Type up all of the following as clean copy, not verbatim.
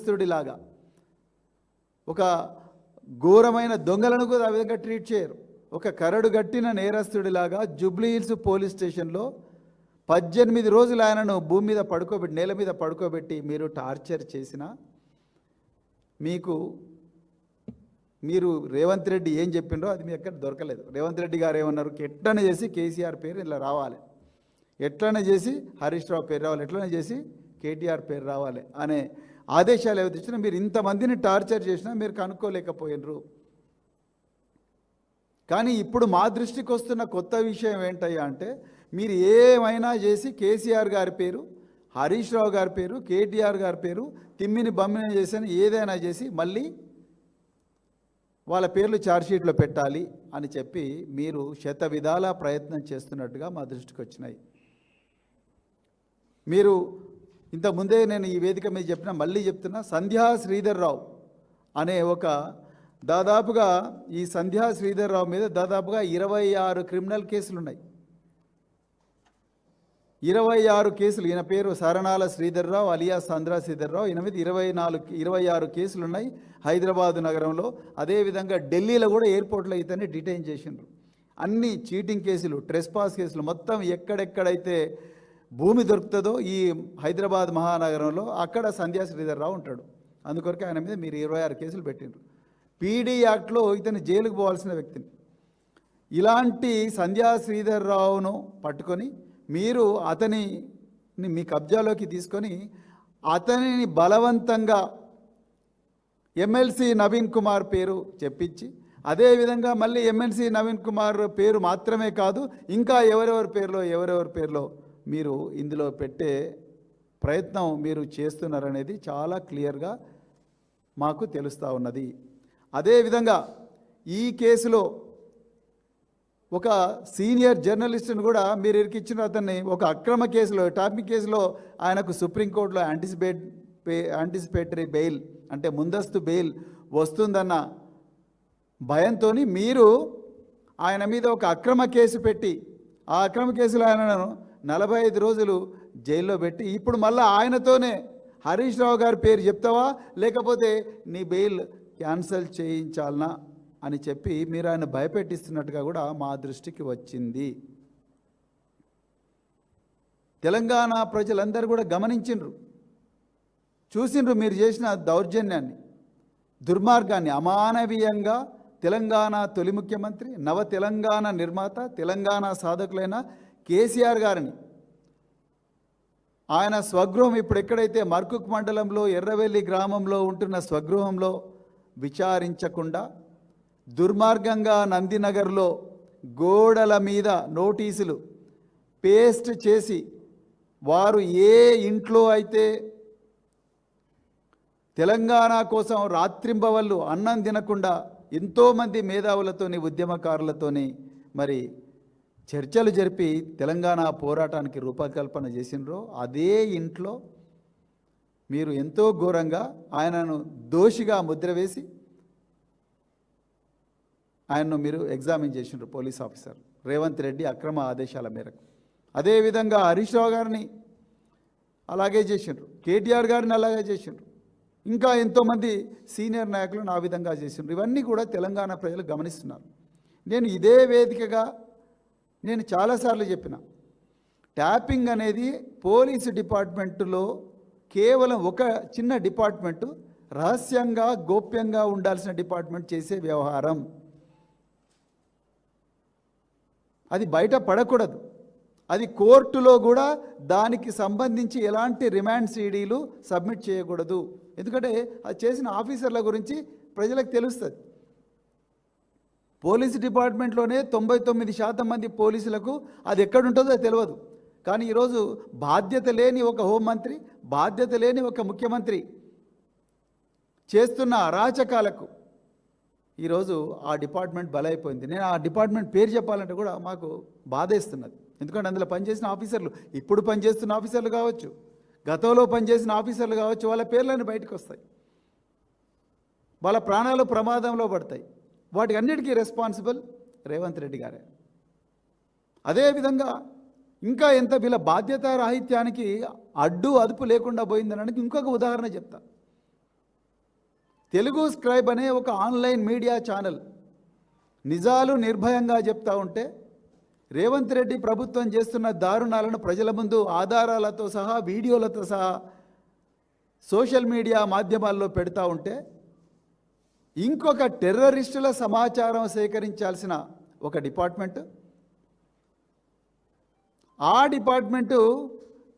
నేరస్తుడిలాగా, ఒక ఘోరమైన దొంగలను కూడా ఆ విధంగా ట్రీట్ చేయరు. ఒక కరడు గట్టిన నేరస్తుడిలాగా జూబ్లీ హిల్స్ పోలీస్ స్టేషన్లో 18 రోజులు ఆయనను భూమి మీద పడుకోబెట్టి, నేల మీద పడుకోబెట్టి మీరు టార్చర్ చేసినా మీరు రేవంత్ రెడ్డి ఏం చెప్పిండ్రో అది మీ ఎక్కడ దొరకలేదు. రేవంత్ రెడ్డి గారు ఏమన్నారు, ఎట్లనే చేసి కేసీఆర్ పేరు ఇలా రావాలి, ఎట్లనే చేసి హరీష్ రావు పేరు రావాలి, ఎట్లనే చేసి కేటీఆర్ పేరు రావాలి అనే ఆదేశాలు ఏవైతే ఇచ్చినా మీరు ఇంతమందిని టార్చర్ చేసినా మీరు కనుక్కోలేకపోయినరు. కానీ ఇప్పుడు మా దృష్టికి వస్తున్న కొత్త విషయం ఏంటయ్యా అంటే, మీరు ఏమైనా చేసి కేసీఆర్ గారి పేరు, హరీష్ రావు గారి పేరు, కేటీఆర్ గారి పేరు తిమ్మిని బమ్మిని చేసి ఏదైనా చేసి మళ్ళీ వాళ్ళ పేర్లు ఛార్జ్షీట్లో పెట్టాలి అని చెప్పి మీరు శత విధాల ప్రయత్నం చేస్తున్నట్టుగా మా దృష్టికి వచ్చినాయి. మీరు ఇంతకుముందే నేను ఈ వేదిక మీద చెప్పిన, మళ్ళీ చెప్తున్నా, సంధ్యా శ్రీధర్ రావు అనే దాదాపుగా ఈ సంధ్యా శ్రీధర్ రావు మీద దాదాపుగా 26 క్రిమినల్ కేసులు ఉన్నాయి. 26 కేసులు. ఈయన పేరు సరణాల శ్రీధర్ రావు అలియా సంధ్రా శ్రీధర్ రావు. ఈయన మీద 26 కేసులు ఉన్నాయి హైదరాబాదు నగరంలో. అదేవిధంగా ఢిల్లీలో కూడా ఎయిర్పోర్ట్లో ఇతన్ని డిటైన్ చేసిండ్రు. అన్ని చీటింగ్ కేసులు, ట్రెస్పాస్ కేసులు, మొత్తం ఎక్కడెక్కడైతే భూమి దొరుకుతుందో ఈ హైదరాబాద్ మహానగరంలో అక్కడ సంధ్యా శ్రీధర్ రావు ఉంటాడు. అందుకొరకు ఆయన మీద మీరు 26 కేసులు పెట్టిండ్రు. పీడీ యాక్ట్లో ఇతను జైలుకు పోవాల్సిన వ్యక్తిని. ఇలాంటి సంధ్యా శ్రీధర్ రావును పట్టుకొని మీరు అతనిని మీ కబ్జాలోకి తీసుకొని అతనిని బలవంతంగా ఎమ్మెల్సీ నవీన్ కుమార్ పేరు చెప్పించి, అదేవిధంగా మళ్ళీ ఎమ్మెల్సీ నవీన్ కుమార్ పేరు మాత్రమే కాదు, ఇంకా ఎవరెవరి పేర్లో మీరు ఇందులో పెట్టే ప్రయత్నం మీరు చేస్తున్నారనేది చాలా క్లియర్గా మాకు తెలుస్తూ ఉన్నది. అదేవిధంగా ఈ కేసులో ఒక సీనియర్ జర్నలిస్ట్ని కూడా మీరు ఇరికిచ్చిన అతన్ని ఒక అక్రమ కేసులో, టాపిక్ కేసులో ఆయనకు సుప్రీంకోర్టులో యాంటిసిపేటరీ బెయిల్ అంటే ముందస్తు బెయిల్ వస్తుందన్న భయంతో మీరు ఆయన మీద ఒక అక్రమ కేసు పెట్టి, ఆ అక్రమ కేసులో ఆయనను 45 రోజులు జైల్లో పెట్టి, ఇప్పుడు మళ్ళీ ఆయనతోనే హరీష్ రావు గారి పేరు చెప్తావా లేకపోతే నీ బెయిల్ క్యాన్సిల్ చేయించాలనా అని చెప్పి మీరు ఆయన భయపెట్టిస్తున్నట్టుగా కూడా మా దృష్టికి వచ్చింది. తెలంగాణ ప్రజలందరూ కూడా గమనించిండ్రు, చూసిండ్రు మీరు చేసిన దౌర్జన్యాన్ని, దుర్మార్గాన్ని. అమానవీయంగా తెలంగాణ తొలి ముఖ్యమంత్రి, నవ తెలంగాణ నిర్మాత, తెలంగాణ సాధకులైన కేసీఆర్ గారిని ఆయన స్వగృహం ఇప్పుడు ఎక్కడైతే మర్కుక్ మండలంలో ఎర్రవెల్లి గ్రామంలో ఉంటున్న స్వగృహంలో విచారించకుండా దుర్మార్గంగా నందినగర్లో గోడల మీద నోటీసులు పేస్ట్ చేసి, వారు ఏ ఇంట్లో అయితే తెలంగాణ కోసం రాత్రింబవళ్ళు అన్నం తినకుండా ఎంతోమంది మేధావులతోని ఉద్యమకారులతోని మరి చర్చలు జరిపి తెలంగాణ పోరాటానికి రూపకల్పన చేసినరో అదే ఇంట్లో మీరు ఎంతో ఘోరంగా ఆయనను దోషిగా ముద్ర వేసి ఆయన్ను మీరు ఎగ్జామిన్ చేసిండ్రు పోలీస్ ఆఫీసర్ రేవంత్ రెడ్డి అక్రమ ఆదేశాల మేరకు. అదేవిధంగా హరీష్ రావు గారిని అలాగే చేసిండ్రు, కేటీఆర్ గారిని అలాగే చేసిండ్రు, ఇంకా ఎంతోమంది సీనియర్ నాయకులను ఆ విధంగా చేసిండ్రు. ఇవన్నీ కూడా తెలంగాణ ప్రజలు గమనిస్తున్నారు. నేను ఇదే వేదికగా నేను చాలాసార్లు చెప్పిన, ట్యాపింగ్ అనేది పోలీసు డిపార్ట్మెంటులో కేవలం ఒక చిన్న డిపార్ట్మెంటు, రహస్యంగా గోప్యంగా ఉండాల్సిన డిపార్ట్మెంట్ చేసే వ్యవహారం. అది బయట పడకూడదు. అది కోర్టులో కూడా దానికి సంబంధించి ఎలాంటి రిమాండ్ సీడీలు సబ్మిట్ చేయకూడదు. ఎందుకంటే అది చేసిన ఆఫీసర్ల గురించి ప్రజలకు తెలుస్తుంది. పోలీసు డిపార్ట్మెంట్లోనే 99% మంది పోలీసులకు అది ఎక్కడుంటుందో తెలియదు. కానీ ఈరోజు బాధ్యత లేని ఒక హోంమంత్రి, బాధ్యత లేని ఒక ముఖ్యమంత్రి చేస్తున్న అరాచకాలకు ఈరోజు ఆ డిపార్ట్మెంట్ బలైపోయింది. నేను ఆ డిపార్ట్మెంట్ పేరు చెప్పాలంటే కూడా మాకు బాధేస్తున్నది. ఎందుకంటే అందులో పనిచేసిన ఆఫీసర్లు, ఇప్పుడు పనిచేస్తున్న ఆఫీసర్లు కావచ్చు, గతంలో పనిచేసిన ఆఫీసర్లు కావచ్చు, వాళ్ళ పేర్లన్నీ బయటకు వస్తాయి, వాళ్ళ ప్రాణాలు ప్రమాదంలో పడతాయి. వాటికి అన్నిటికీ రెస్పాన్సిబుల్ రేవంత్ రెడ్డి గారే. అదేవిధంగా ఇంకా ఎంత వీళ్ళ బాధ్యత రాహిత్యానికి అడ్డు అదుపు లేకుండా పోయిందనడానికి ఇంకొక ఉదాహరణ చెప్తా. తెలుగు స్క్రైబ్ అనే ఒక ఆన్లైన్ మీడియా ఛానల్ నిజాలు నిర్భయంగా చెప్తా ఉంటే రేవంత్ రెడ్డి ప్రభుత్వం చేస్తున్న దారుణాలను ప్రజల ముందు ఆధారాలతో సహా వీడియోలతో సహా సోషల్ మీడియా మాధ్యమాల్లో పెడతా ఉంటే ఇంకొక టెర్రరిస్టుల సమాచారం సేకరించాల్సిన ఒక డిపార్ట్మెంట్, ఆ డిపార్ట్మెంటు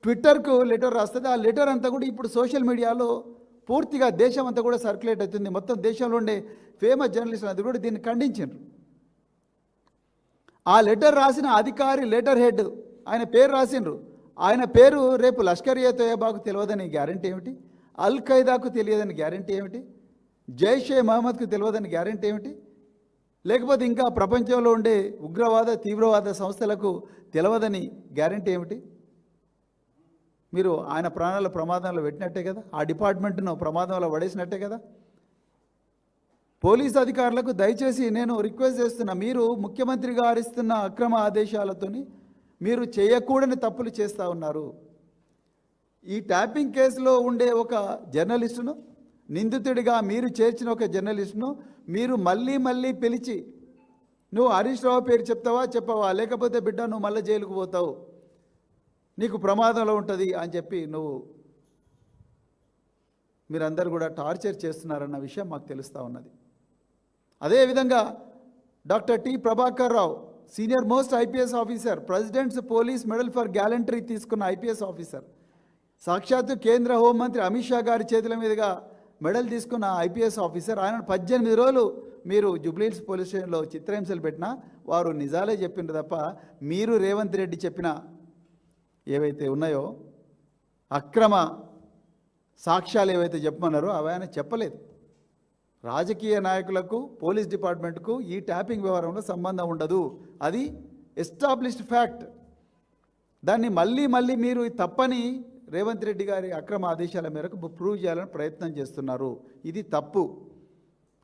ట్విట్టర్కు లెటర్ రాస్తుంది. ఆ లెటర్ అంతా కూడా ఇప్పుడు సోషల్ మీడియాలో పూర్తిగా దేశం అంతా కూడా సర్క్యులేట్ అవుతుంది. మొత్తం దేశంలో ఉండే ఫేమస్ జర్నలిస్టులు అది కూడా దీన్ని ఖండించారు. ఆ లెటర్ రాసిన అధికారి లెటర్ హెడ్ ఆయన పేరు రాసిండ్రు. ఆయన పేరు రేపు లష్కర్ ఏ తోయబాకు తెలియదని గ్యారంటీ ఏమిటి? అల్ ఖైదాకు తెలియదని గ్యారంటీ ఏమిటి? జైషే మహమ్మద్కు తెలియదని గ్యారంటీ ఏమిటి? లేకపోతే ఇంకా ప్రపంచంలో ఉండే ఉగ్రవాద తీవ్రవాద సంస్థలకు తెలియదని గ్యారంటీ ఏమిటి? మీరు ఆయన ప్రాణాల ప్రమాదంలో పెట్టినట్టే కదా, ఆ డిపార్ట్మెంట్ను ప్రమాదంలో పడేసినట్టే కదా. పోలీస్ అధికారులకు దయచేసి నేను రిక్వెస్ట్ చేస్తున్నా, మీరు ముఖ్యమంత్రి గారు ఇస్తున్న అక్రమ ఆదేశాలతోని మీరు చేయకూడని తప్పులు చేస్తూ ఉన్నారు. ఈ ట్యాపింగ్ కేసులో ఉండే ఒక జర్నలిస్టును, నిందితుడిగా మీరు చేర్చిన ఒక జర్నలిస్టును మీరు మళ్ళీ మళ్ళీ పిలిచి నువ్వు హరీష్ రావు పేరు చెప్పవా లేకపోతే బిడ్డ నువ్వు మళ్ళీ జైలుకు పోతావు, నీకు ప్రమాదంలో ఉంటుంది అని చెప్పి మీరందరూ కూడా టార్చర్ చేస్తున్నారన్న విషయం మాకు తెలుస్తూ ఉన్నది. అదేవిధంగా doctor T Prabhakar Rao senior most IPS officer, presidents police medal for gallantry తీసుకున్న ఐపీఎస్ ఆఫీసర్, సాక్షాత్తు కేంద్ర హోంమంత్రి అమిత్ షా గారి చేతుల మీదుగా మెడల్ తీసుకున్న ఐపీఎస్ ఆఫీసర్, ఆయన 18 రోజులు మీరు జూబ్లీహిల్స్ పోలీస్ స్టేషన్లో చిత్రహింసలు పెట్టినా వారు నిజాలే చెప్పిండ్రు తప్ప మీరు రేవంత్ రెడ్డి చెప్పిన ఏవైతే ఉన్నాయో అక్రమ సాక్ష్యాలు ఏవైతే చెప్పమన్నారో అవి ఆయన చెప్పలేదు. రాజకీయ నాయకులకు పోలీస్ డిపార్ట్మెంట్కు ఈ ట్యాపింగ్ వ్యవహారంలో సంబంధం ఉండదు, అది ఎస్టాబ్లిష్డ్ ఫ్యాక్ట్. దాన్ని మళ్ళీ మళ్ళీ మీరు తప్పని రేవంత్ రెడ్డి గారి అక్రమ ఆదేశాల మేరకు ప్రూవ్ చేయాలని ప్రయత్నం చేస్తున్నారు. ఇది తప్పు.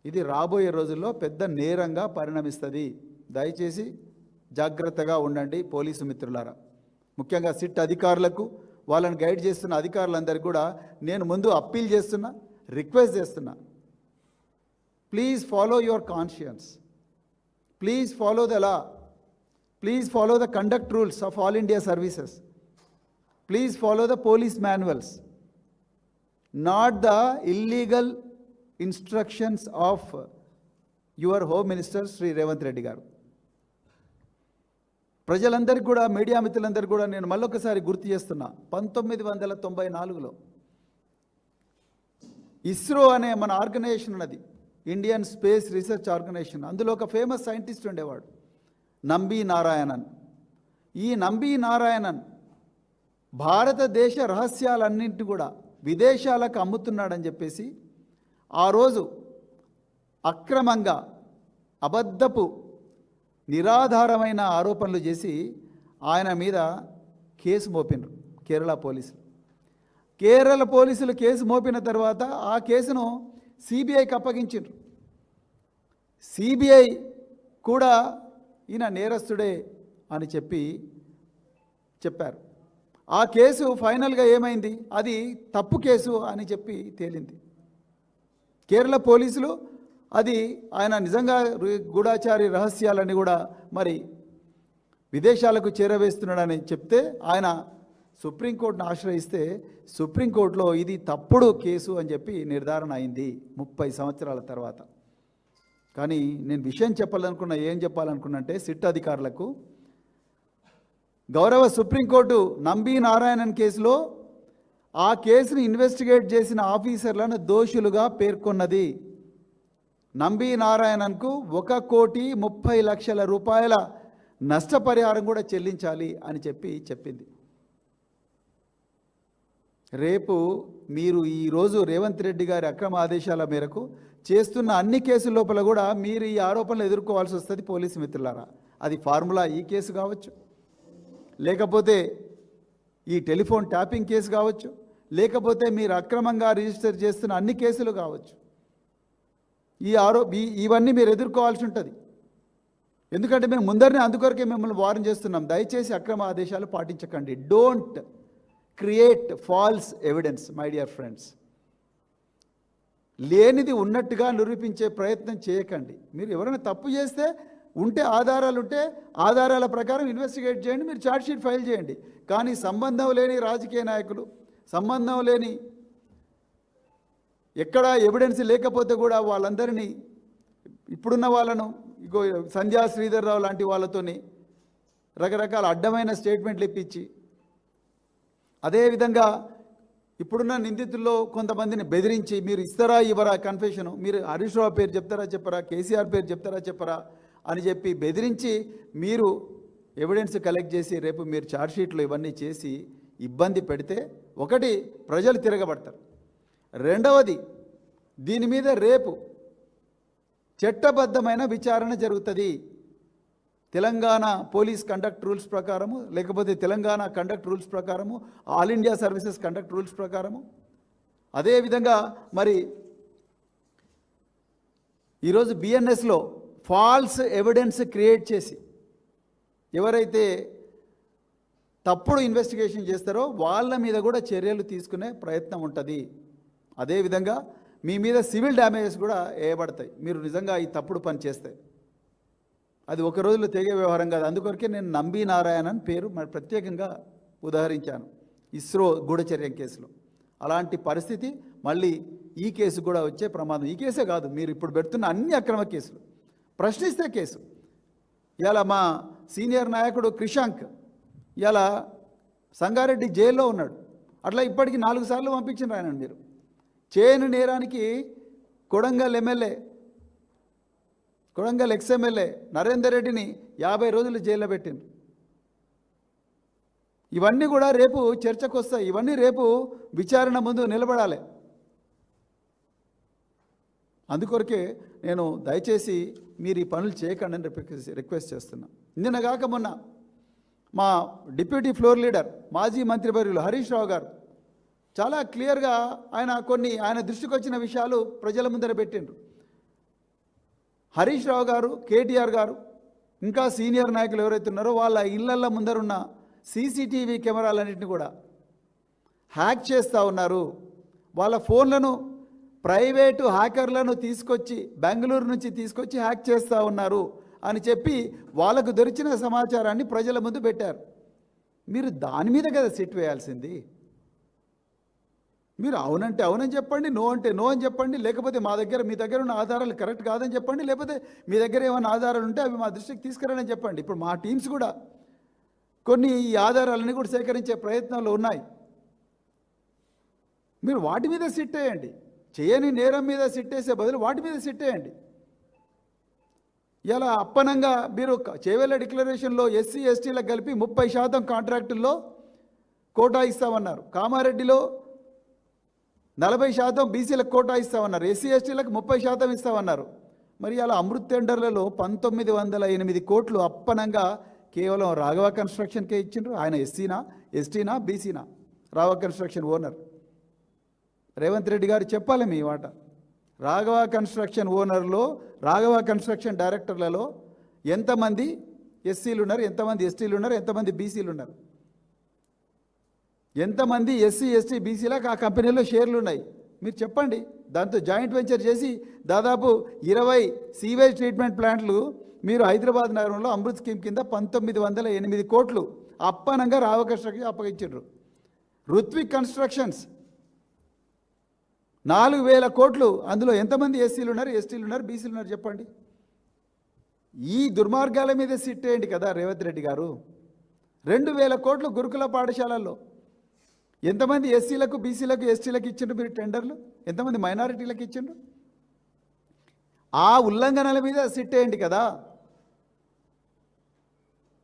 ఇది రాబోయే రోజుల్లో పెద్ద నేరంగా పరిణమిస్తుంది. దయచేసి జాగ్రత్తగా ఉండండి పోలీసు మిత్రులారా. ముఖ్యంగా సిట్ అధికారులకు, వాళ్ళని గైడ్ చేస్తున్న అధికారులందరికీ కూడా నేను ముందు అప్పీల్ చేస్తున్నా, రిక్వెస్ట్ చేస్తున్నా, please follow your conscience, please follow the law, please follow the conduct rules of All India Services, please follow the police manuals, not the illegal instructions of your home minister Shri Revanth Reddy garu. ప్రజలందరికీ కూడా, media మిత్రులందరికీ కూడా నేను మళ్ళొకసారి గుర్తు చేస్తున్నా, 1994లో ఇస్రో అనే మన ఆర్గనైజేషన్ ఉన్నది, ఇండియన్ స్పేస్ రీసెర్చ్ ఆర్గనైజేషన్. అందులో ఒక ఫేమస్ సైంటిస్ట్ ఉండేవాడు, నంబి నారాయణన్. ఈ నంబి నారాయణన్ భారతదేశ రహస్యాలన్నింటి కూడా విదేశాలకు అమ్ముతున్నాడని చెప్పేసి ఆ రోజు అక్రమంగా అబద్ధపు నిరాధారమైన ఆరోపణలు చేసి ఆయన మీద కేసు మోపినరు కేరళ పోలీసులు కేసు మోపిన తర్వాత ఆ కేసును సిబిఐకి అప్పగించారు. సిబిఐ కూడా ఈయన నేరస్తుడే అని చెప్పారు. ఆ కేసు ఫైనల్గా ఏమైంది, అది తప్పు కేసు అని చెప్పి తేలింది. కేరళ పోలీసులు అది ఆయన నిజంగా గూఢాచారి రహస్యాలని కూడా మరి విదేశాలకు చేరవేస్తున్నాడని చెప్తే ఆయన సుప్రీంకోర్టును ఆశ్రయిస్తే సుప్రీంకోర్టులో ఇది తప్పుడు కేసు అని చెప్పి నిర్ధారణ అయింది 30 సంవత్సరాల తర్వాత. కానీ నేను విషయం ఏం చెప్పాలనుకున్నా అంటే సిట్ అధికారులకు, గౌరవ సుప్రీంకోర్టు నంబి నారాయణన్ కేసులో ఆ కేసును ఇన్వెస్టిగేట్ చేసిన ఆఫీసర్లను దోషులుగా పేర్కొన్నది. నంబి నారాయణన్కు 1,30,00,000 రూపాయల నష్టపరిహారం కూడా చెల్లించాలి అని చెప్పింది. రేపు మీరు ఈరోజు రేవంత్ రెడ్డి గారి అక్రమ ఆదేశాల మేరకు చేస్తున్న అన్ని కేసుల లోపల కూడా మీరు ఈ ఆరోపణలు ఎదుర్కోవాల్సి వస్తుంది పోలీసు మిత్రులారా. అది ఫార్ములా ఈ కేసు కావచ్చు, లేకపోతే ఈ టెలిఫోన్ ట్యాపింగ్ కేసు కావచ్చు, లేకపోతే మీరు అక్రమంగా రిజిస్టర్ చేస్తున్న అన్ని కేసులు కావచ్చు. ఇవన్నీ మీరు ఎదుర్కోవాల్సి ఉంటుంది. ఎందుకంటే మేము ముందరనే అందుకొరకే మిమ్మల్ని వార్న్ చేస్తున్నాం, దయచేసి అక్రమ ఆదేశాలు పాటించకండి. Don't create false evidence my dear friends. లేనిది ఉన్నట్టుగా నిరూపించే ప్రయత్నం చేయకండి. మీరు ఎవరైనా తప్పు చేస్తే ఉంటే ఆధారాలు ఉంటే ఆధారాల ప్రకారం ఇన్వెస్టిగేట్ చేయండి, మీరు ఛార్జ్షీట్ ఫైల్ చేయండి. కానీ సంబంధం లేని రాజకీయ నాయకులు, సంబంధం లేని ఎక్కడ ఎవిడెన్స్ లేకపోతే కూడా వాళ్ళందరినీ ఇప్పుడున్న వాళ్ళను ఇగో సంధ్యా శ్రీధర్ రావు లాంటి వాళ్ళతోని రకరకాల అడ్డమైన స్టేట్మెంట్లు ఇప్పించి, అదేవిధంగా ఇప్పుడున్న నిందితుల్లో కొంతమందిని బెదిరించి మీరు ఇస్తారా ఇవ్వరా కన్ఫెషను, మీరు హరీష్ రావు పేరు చెప్తారా చెప్పరా, కేసీఆర్ పేరు చెప్తారా చెప్పరా అని చెప్పి బెదిరించి మీరు ఎవిడెన్స్ కలెక్ట్ చేసి రేపు మీరు ఛార్జ్షీట్లు ఇవన్నీ చేసి ఇబ్బంది పెడితే ఒకటి ప్రజలు తిరగబడతారు. రెండవది దీని మీద రేపు చట్టబద్ధమైన విచారణ జరుగుతుంది. తెలంగాణ పోలీస్ కండక్ట్ రూల్స్ ప్రకారము, లేకపోతే తెలంగాణ కండక్ట్ రూల్స్ ప్రకారము, all India services conduct rules ప్రకారము. అదేవిధంగా మరి ఈరోజు బిఎన్ఎస్లో ఫాల్స్ ఎవిడెన్స్ క్రియేట్ చేసి ఎవరైతే తప్పుడు ఇన్వెస్టిగేషన్ చేస్తారో వాళ్ళ మీద కూడా చర్యలు తీసుకునే ప్రయత్నం ఉంటుంది. అదేవిధంగా మీ మీద సివిల్ డ్యామేజెస్ కూడా వేయబడతాయి మీరు నిజంగా ఈ తప్పుడు పని చేస్తే. అది ఒక రోజులో తెగే వ్యవహారం కాదు. అందుకొరకే నేను నంబి నారాయణన్ పేరు మరి ప్రత్యేకంగా ఉదాహరించాను ఇస్రో గూఢచర్యం కేసులో. అలాంటి పరిస్థితి మళ్ళీ ఈ కేసు కూడా వచ్చే ప్రమాదం. ఈ కేసే కాదు, మీరు ఇప్పుడు పెడుతున్న అన్ని అక్రమ కేసులు ప్రశ్నిస్తే కేసు. ఇవాళ మా సీనియర్ నాయకుడు క్రిషాంక్ ఇవాళ సంగారెడ్డి జైల్లో ఉన్నాడు. అట్లా ఇప్పటికి 4 సార్లు పంపించిన ఆయన. మీరు చేయని నేరానికి కొడంగల్ ఎమ్మెల్యే, కొడంగల్ ఎక్స్ఎమ్మెల్యే నరేందర్ రెడ్డిని 50 రోజులు జైల్లో పెట్టింది. ఇవన్నీ కూడా రేపు చర్చకు వస్తాయి. ఇవన్నీ రేపు విచారణ ముందు నిలబడాలి. అందుకొరకే నేను దయచేసి మీరు ఈ పనులు చేయకండి అని రిక్వెస్ట్ చేస్తున్నా. నిన్నగాక మొన్న మా డిప్యూటీ ఫ్లోర్ లీడర్ మాజీ మంత్రివర్యులు హరీష్ రావు గారు చాలా క్లియర్గా ఆయన దృష్టికి వచ్చిన విషయాలు ప్రజల ముందర పెట్టిండ్రు. హరీష్ రావు గారు, కేటీఆర్ గారు, ఇంకా సీనియర్ నాయకులు ఎవరైతే ఉన్నారో వాళ్ళ ఇళ్లల్లో ముందరున్న సీసీటీవీ కెమెరాలన్నింటినీ కూడా హ్యాక్ చేస్తూ ఉన్నారు. వాళ్ళ ఫోన్లను ప్రైవేటు హ్యాకర్లను తీసుకొచ్చి బెంగళూరు నుంచి తీసుకొచ్చి హ్యాక్ చేస్తూ ఉన్నారు అని చెప్పి వాళ్ళకు దొరికిన సమాచారాన్ని ప్రజల ముందు పెట్టారు. మీరు దాని మీద కదా సిట్ వేయాల్సింది. మీరు అవునంటే అవునని చెప్పండి, నో అంటే నో అని చెప్పండి. లేకపోతే మీ దగ్గర ఉన్న ఆధారాలు కరెక్ట్ కాదని చెప్పండి. లేకపోతే మీ దగ్గర ఏమైనా ఆధారాలు ఉంటే అవి మా దృష్టికి తీసుకురాని చెప్పండి. ఇప్పుడు మా టీమ్స్ కూడా కొన్ని ఈ ఆధారాలని కూడా సేకరించే ప్రయత్నంలో ఉన్నాయి. మీరు వాటి మీద సిట్ వేయండి. చేయని నేరం మీద సిట్టేసే బదులు వాటి మీద సిట్టేయండి. ఇలా అప్పనంగా మీరు చేవెళ్ళ డిక్లరేషన్లో ఎస్సీ ఎస్టీలకు కలిపి 30% కాంట్రాక్టుల్లో కోటా ఇస్తామన్నారు. కామారెడ్డిలో 40% బీసీలకు కోటా ఇస్తామన్నారు. ఎస్సీ ఎస్టీలకు 30% ఇస్తామన్నారు. మరి అలా అమృత్ టెండర్లలో 1908 కోట్లు అప్పనంగా కేవలం రాఘవ కన్స్ట్రక్షన్కే ఇచ్చిండ్రు. ఆయన ఎస్సీనా, ఎస్టీనా, బీసీనా? రాఘవ కన్స్ట్రక్షన్ ఓనర్ రేవంత్ రెడ్డి గారు చెప్పాలి మీ మాట. రాఘవ కన్స్ట్రక్షన్ ఓనర్లో, రాఘవ కన్స్ట్రక్షన్ డైరెక్టర్లలో ఎంతమంది ఎస్సీలు ఉన్నారు, ఎంతమంది ఎస్టీలు ఉన్నారు, ఎంతమంది బీసీలు ఉన్నారు? ఎంతమంది ఎస్సీ ఎస్టీ బీసీలకు ఆ కంపెనీలో షేర్లు ఉన్నాయి మీరు చెప్పండి. దాంతో జాయింట్ వెంచర్ చేసి దాదాపు 20 సీవేజ్ ట్రీట్మెంట్ ప్లాంట్లు మీరు హైదరాబాద్ నగరంలో అమృత్ స్కీమ్ కింద 1908 కోట్లు అప్పనంగా రాఘవ కన్స్ట్రక్షన్ అప్పగించారు. రుత్విక్ కన్స్ట్రక్షన్స్ 4000 కోట్లు, అందులో ఎంతమంది ఎస్సీలు ఉన్నారు, ఎస్టీలు ఉన్నారు, బీసీలు ఉన్నారు చెప్పండి. ఈ దుర్మార్గాల మీద సిట్టేయండి కదా రేవంత్ రెడ్డి గారు. 2000 కోట్లు గురుకుల పాఠశాలల్లో ఎంతమంది ఎస్సీలకు, బీసీలకు, ఎస్టీలకు ఇచ్చిండ్రు మీరు టెండర్లు? ఎంతమంది మైనారిటీలకు ఇచ్చిండ్రు? ఆ ఉల్లంఘనల మీద సిట్టేయండి కదా.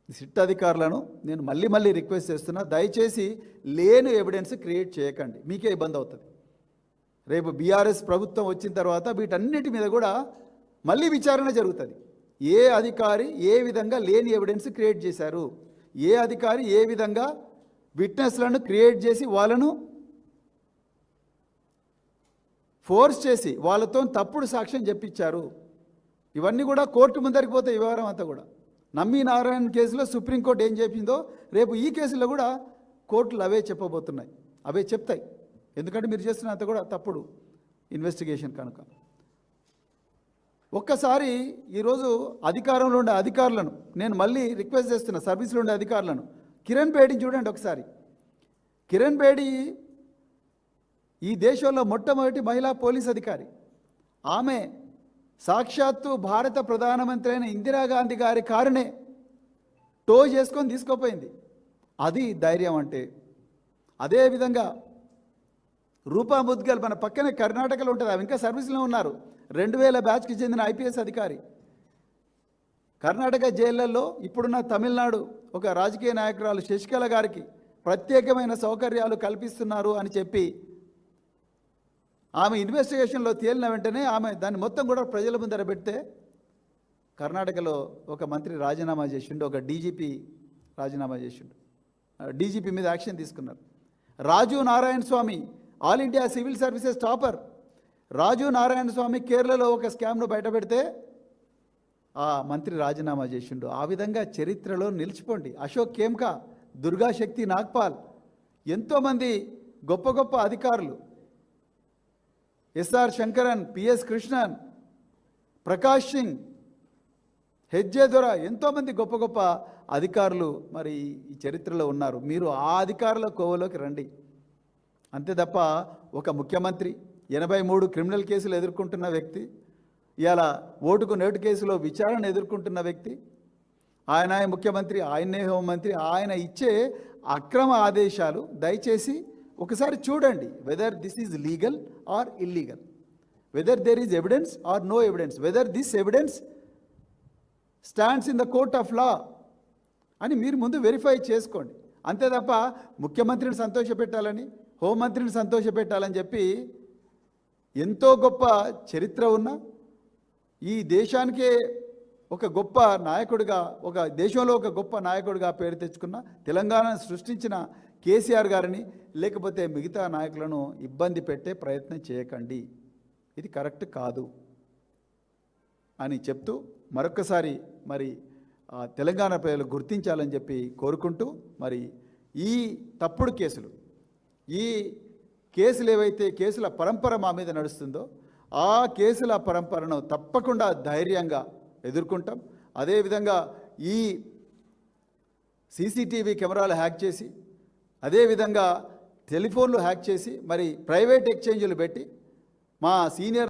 సిట్ అధికారులను నేను మళ్ళీ రిక్వెస్ట్ చేస్తున్నా, దయచేసి లేని ఎవిడెన్స్ క్రియేట్ చేయకండి, మీకే ఇబ్బంది అవుతుంది. రేపు బీఆర్ఎస్ ప్రభుత్వం వచ్చిన తర్వాత వీటన్నిటి మీద కూడా మళ్ళీ విచారణ జరుగుతుంది. ఏ అధికారి ఏ విధంగా లేని ఎవిడెన్స్ క్రియేట్ చేశారు, ఏ అధికారి ఏ విధంగా విట్నెస్లను క్రియేట్ చేసి వాళ్ళను ఫోర్స్ చేసి వాళ్ళతో తప్పుడు సాక్ష్యం చెప్పించారు. ఇవన్నీ కూడా కోర్టు ముందరికి పోతే ఈ వ్యవహారం అంతా కూడా. నమ్మి నారాయణ కేసులో సుప్రీంకోర్టు ఏం చెప్పిందో రేపు ఈ కేసులో కూడా కోర్టులు అవే చెప్పబోతున్నాయి, అవే చెప్తాయి. ఎందుకంటే మీరు చేస్తున్న అంత కూడా తప్పుడు ఇన్వెస్టిగేషన్ కనుక. ఒక్కసారి ఈరోజు అధికారంలో ఉండే అధికారులను నేను మళ్ళీ రిక్వెస్ట్ చేస్తున్నా, సర్వీస్లో ఉండే అధికారులను, కిరణ్ బేడిని చూడండి ఒకసారి. కిరణ్ బేడి ఈ దేశంలో మొట్టమొదటి మహిళా పోలీస్ అధికారి. ఆమె సాక్షాత్తు భారత ప్రధానమంత్రి అయిన ఇందిరాగాంధీ గారి కారునే టో చేసుకొని తీసుకుపోయింది. అది ధైర్యం అంటే. అదేవిధంగా రూపా ముద్గల్ మన పక్కనే కర్ణాటకలో ఉంటుంది, ఆమె ఇంకా సర్వీస్లో ఉన్నారు. 2000 బ్యాచ్కి చెందిన ఐపీఎస్ అధికారి. కర్ణాటక జైళ్లలో ఇప్పుడున్న తమిళనాడు ఒక రాజకీయ నాయకురాలు శశికళ గారికి ప్రత్యేకమైన సౌకర్యాలు కల్పిస్తున్నారు అని చెప్పి ఆమె ఇన్వెస్టిగేషన్లో తేలిన వెంటనే ఆమె దాన్ని మొత్తం కూడా ప్రజల ముందర పెడితే కర్ణాటకలో ఒక మంత్రి రాజీనామా చేసిండు, ఒక డీజీపీ రాజీనామా చేసిండు, డీజీపీ మీద యాక్షన్ తీసుకున్నారు. Raju Narayana Swamy all India civil services topper Raju Narayana Swamy కేరళలో ఒక స్కామ్ను బయటపెడితే ఆ మంత్రి రాజీనామా చేసిండు. ఆ విధంగా చరిత్రలో నిలిచిపోండి. అశోక్ కేమ్కా, దుర్గాశక్తి నాగ్పాల్, ఎంతోమంది గొప్ప గొప్ప అధికారులు, ఎస్ఆర్ శంకరన్, పిఎస్ కృష్ణన్, ప్రకాష్ సింగ్, హెజ్జే దొర, ఎంతోమంది గొప్ప గొప్ప అధికారులు మరి ఈ చరిత్రలో ఉన్నారు. మీరు ఆ అధికారుల కోవలోకి రండి. అంతే తప్ప ఒక ముఖ్యమంత్రి 83 క్రిమినల్ కేసులు ఎదుర్కొంటున్న వ్యక్తి, ఇవాళ ఓటుకు నోటు కేసులో విచారణ ఎదుర్కొంటున్న వ్యక్తి, ఆయన ముఖ్యమంత్రి, ఆయనే హోంమంత్రి, ఆయన ఇచ్చే అక్రమ ఆదేశాలు దయచేసి ఒకసారి చూడండి. Whether this is legal or illegal, whether there is evidence or no evidence, whether this evidence stands in the court of law అని మీరు ముందు వెరిఫై చేసుకోండి. అంతే తప్ప ముఖ్యమంత్రిని సంతోషపెట్టాలని, హోంమంత్రిని సంతోషపెట్టాలని చెప్పి ఎంతో గొప్ప చరిత్ర ఉన్న ఈ దేశానికే ఒక గొప్ప నాయకుడిగా, ఒక దేశంలో ఒక గొప్ప నాయకుడిగా పేరు తెచ్చుకున్న, తెలంగాణను సృష్టించిన కేసీఆర్ గారిని లేకపోతే మిగతా నాయకులను ఇబ్బంది పెట్టే ప్రయత్నం చేయకండి. ఇది కరెక్ట్ కాదు అని చెప్తూ మరొకసారి మరి తెలంగాణ ప్రజలు గుర్తించాలని చెప్పి కోరుకుంటూ, మరి ఈ తప్పుడు కేసులు, ఈ కేసులు ఏవైతే కేసుల పరంపర మా మీద నడుస్తుందో ఆ కేసుల పరంపరను తప్పకుండా ధైర్యంగా ఎదుర్కొంటాం. అదేవిధంగా ఈ సీసీటీవీ కెమెరాలు హ్యాక్ చేసి, అదేవిధంగా టెలిఫోన్లు హ్యాక్ చేసి, మరి ప్రైవేట్ ఎక్స్చేంజ్లు పెట్టి మా సీనియర్